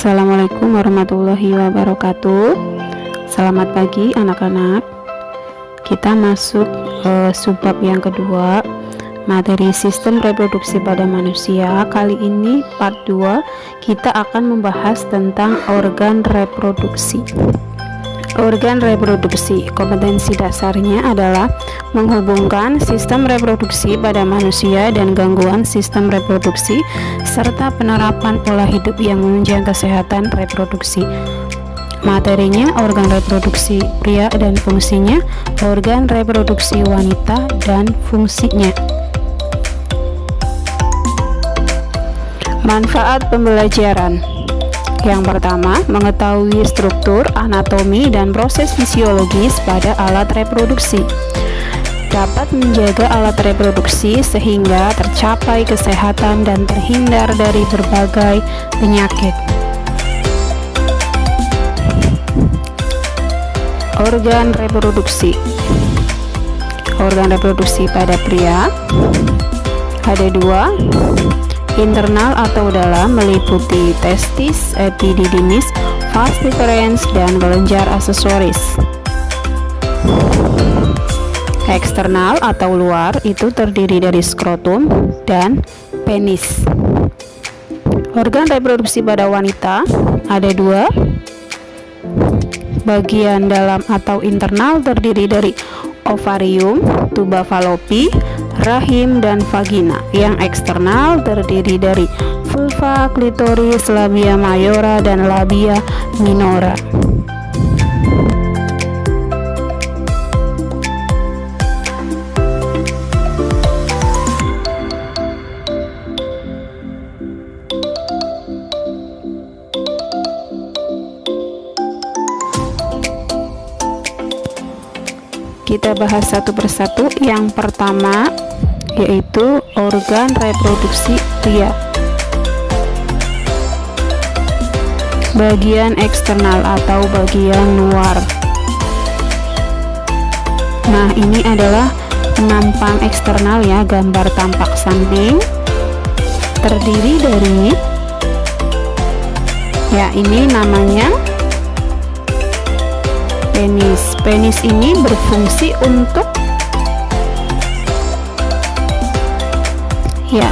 Assalamualaikum warahmatullahi wabarakatuh. Selamat pagi anak-anak. Kita masuk subbab yang kedua, materi sistem reproduksi pada manusia. Kali ini part 2, kita akan membahas tentang organ reproduksi. Organ reproduksi, kompetensi dasarnya adalah menghubungkan sistem reproduksi pada manusia dan gangguan sistem reproduksi, serta penerapan pola hidup yang menunjang kesehatan reproduksi. Materinya organ reproduksi pria dan fungsinya, organ reproduksi wanita dan fungsinya. Manfaat pembelajaran. Yang pertama, mengetahui struktur, anatomi, dan proses fisiologis pada alat reproduksi. Dapat menjaga alat reproduksi sehingga tercapai kesehatan dan terhindar dari berbagai penyakit. Organ reproduksi. Organ reproduksi pada pria ada dua. Internal atau dalam meliputi testis, epididymis, vas deferens, dan kelenjar aksesoris. Eksternal atau luar itu terdiri dari skrotum dan penis. Organ reproduksi pada wanita ada dua. Bagian dalam atau internal terdiri dari ovarium, tuba fallopi, rahim, dan vagina. Yang eksternal terdiri dari vulva, klitoris, labia mayora, dan labia minora. Kita bahas satu persatu. Yang pertama yaitu organ reproduksi pria. Bagian eksternal atau bagian luar. Nah, ini adalah penampang eksternal ya, gambar tampak samping. Terdiri dari ini namanya penis. Penis ini berfungsi untuk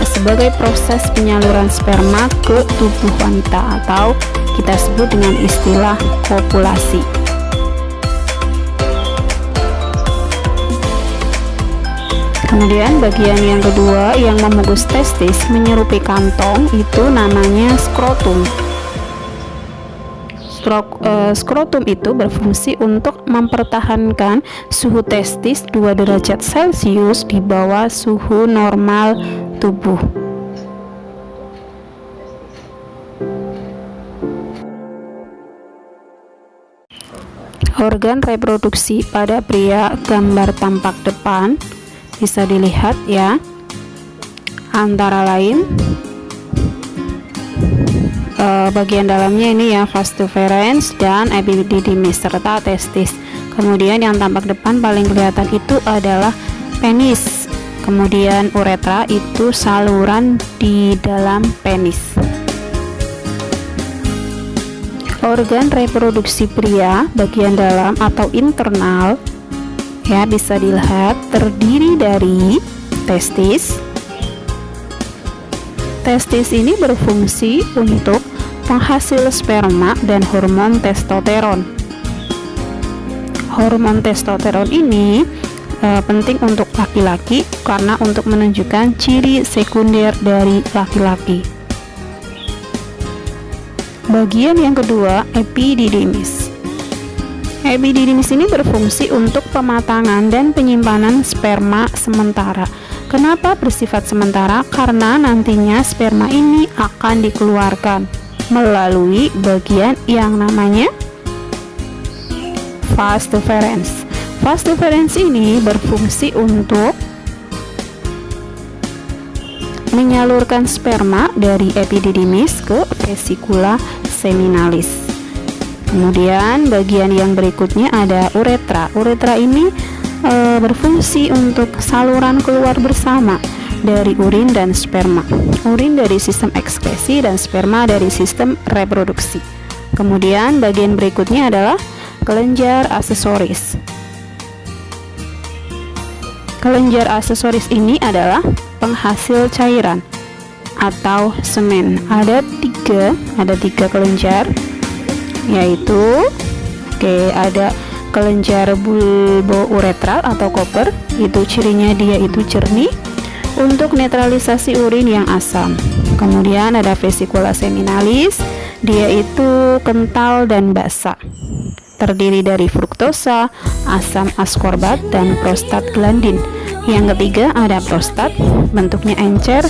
sebagai proses penyaluran sperma ke tubuh wanita, atau kita sebut dengan istilah kopulasi. Kemudian bagian yang kedua yang membungkus testis menyerupai kantong itu namanya skrotum. Skrotum itu berfungsi untuk mempertahankan suhu testis 2 derajat Celcius di bawah suhu normal tubuh. Organ reproduksi pada pria, gambar tampak depan bisa dilihat ya, antara lain bagian dalamnya ini ya, vas deferens dan epididymis serta testis. Kemudian yang tampak depan paling kelihatan itu adalah penis. Kemudian uretra itu saluran di dalam penis. Organ reproduksi pria bagian dalam atau internal ya, bisa dilihat terdiri dari testis. Testis ini berfungsi untuk penghasil sperma dan hormon testosteron. Hormon testosteron ini penting untuk laki-laki karena untuk menunjukkan ciri sekunder dari laki-laki. Bagian yang kedua, epididymis. Epididymis ini berfungsi untuk pematangan dan penyimpanan sperma sementara. Kenapa bersifat sementara? Karena nantinya sperma ini akan dikeluarkan melalui bagian yang namanya vas deferens. Vas deferens ini berfungsi untuk menyalurkan sperma dari epididymis ke vesikula seminalis. Kemudian bagian yang berikutnya ada uretra. Uretra ini berfungsi untuk saluran keluar bersama dari urin dan sperma. urin dari sistem ekskresi, dan sperma dari sistem reproduksi. Kemudian bagian berikutnya adalah kelenjar aksesoris. Kelenjar aksesoris ini adalah penghasil cairan atau semen. Ada tiga kelenjar, yaitu ada kelenjar bulbouretral atau koper. Itu cirinya dia itu jernih untuk netralisasi urin yang asam. Kemudian ada vesikula seminalis, dia itu kental dan basah, terdiri dari fruktosa, asam askorbat, dan prostaglandin. Yang ketiga ada prostat, bentuknya encer,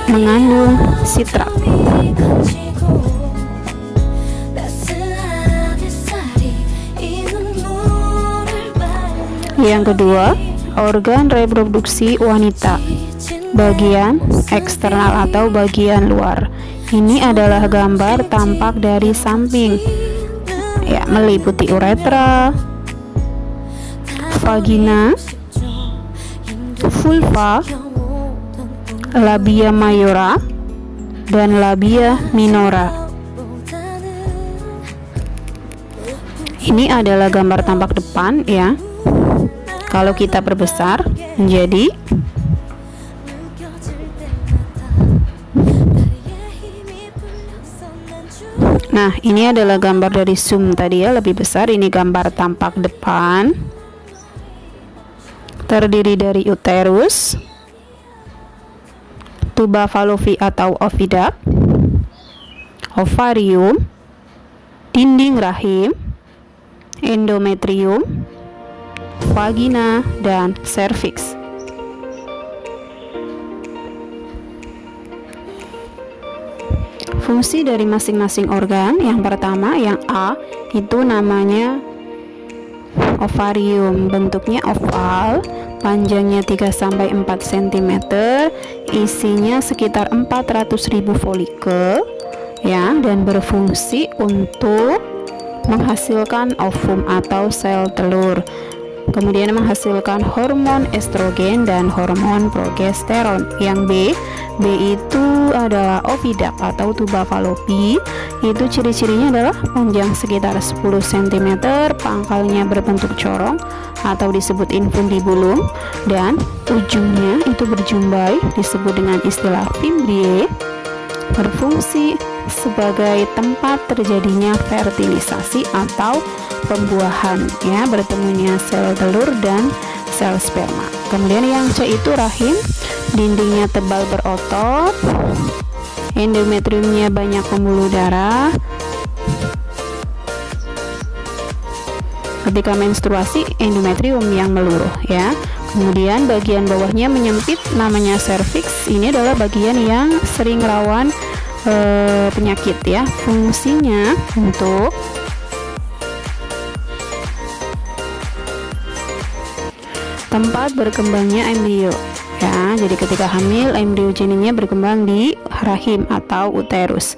mengandung sitrat. Yang kedua, organ reproduksi wanita, bagian eksternal atau bagian luar. Ini adalah gambar tampak dari samping, meliputi uretra, vagina, vulva, labia mayora, dan labia minora. Ini adalah gambar tampak depan ya. Kalau kita perbesar menjadi Nah, ini adalah gambar dari zoom tadi ya, lebih besar. Ini gambar tampak depan, terdiri dari uterus, tuba fallopi atau oviduct, ovarium, dinding rahim, endometrium, vagina, dan serviks. Fungsi dari masing-masing organ, yang pertama yang A itu namanya ovarium, bentuknya oval, panjangnya 3-4 cm, isinya sekitar 400.000 folikel ya, dan berfungsi untuk menghasilkan ovum atau sel telur. Kemudian menghasilkan hormon estrogen dan hormon progesteron. Yang B itu adalah oviduct atau tuba fallopi. Itu ciri-cirinya adalah panjang sekitar 10 cm, pangkalnya berbentuk corong atau disebut infundibulum, dan ujungnya itu berjumbai, disebut dengan istilah fimbriae, berfungsi sebagai tempat terjadinya fertilisasi atau pembuahan ya, bertemunya sel telur dan sel sperma. Kemudian yang C itu rahim, dindingnya tebal berotot, endometriumnya banyak pembuluh darah. Ketika menstruasi, endometrium yang meluruh ya. Kemudian bagian bawahnya menyempit, namanya serviks. Ini adalah bagian yang sering rawan penyakit ya. Fungsinya untuk tempat berkembangnya embrio ya. Jadi ketika hamil, embrio janinnya berkembang di rahim atau uterus.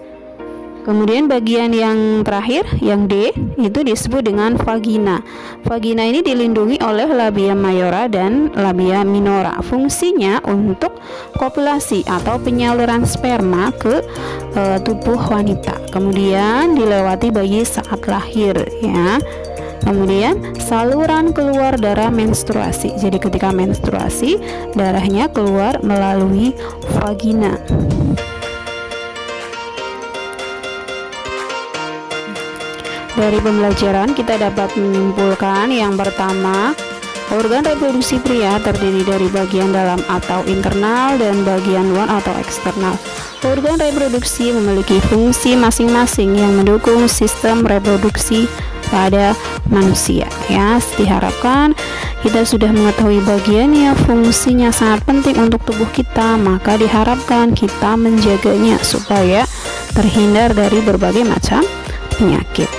Kemudian bagian yang terakhir, yang D, itu disebut dengan vagina. Vagina ini dilindungi oleh labia mayora dan labia minora. Fungsinya untuk kopulasi atau penyaluran sperma ke tubuh wanita. Kemudian dilewati bayi saat lahir ya. Kemudian saluran keluar darah menstruasi. Jadi ketika menstruasi, darahnya keluar melalui vagina. Dari pembelajaran kita dapat menyimpulkan yang pertama, organ reproduksi pria terdiri dari bagian dalam atau internal dan bagian luar atau eksternal. Organ reproduksi memiliki fungsi masing-masing yang mendukung sistem reproduksi pada manusia ya. Diharapkan kita sudah mengetahui bagiannya, fungsinya sangat penting untuk tubuh kita, maka diharapkan kita menjaganya supaya terhindar dari berbagai macam penyakit.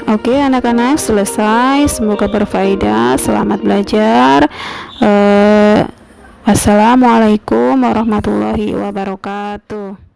Oke anak-anak, selesai, semoga berfaedah, selamat belajar. Wassalamualaikum warahmatullahi wabarakatuh.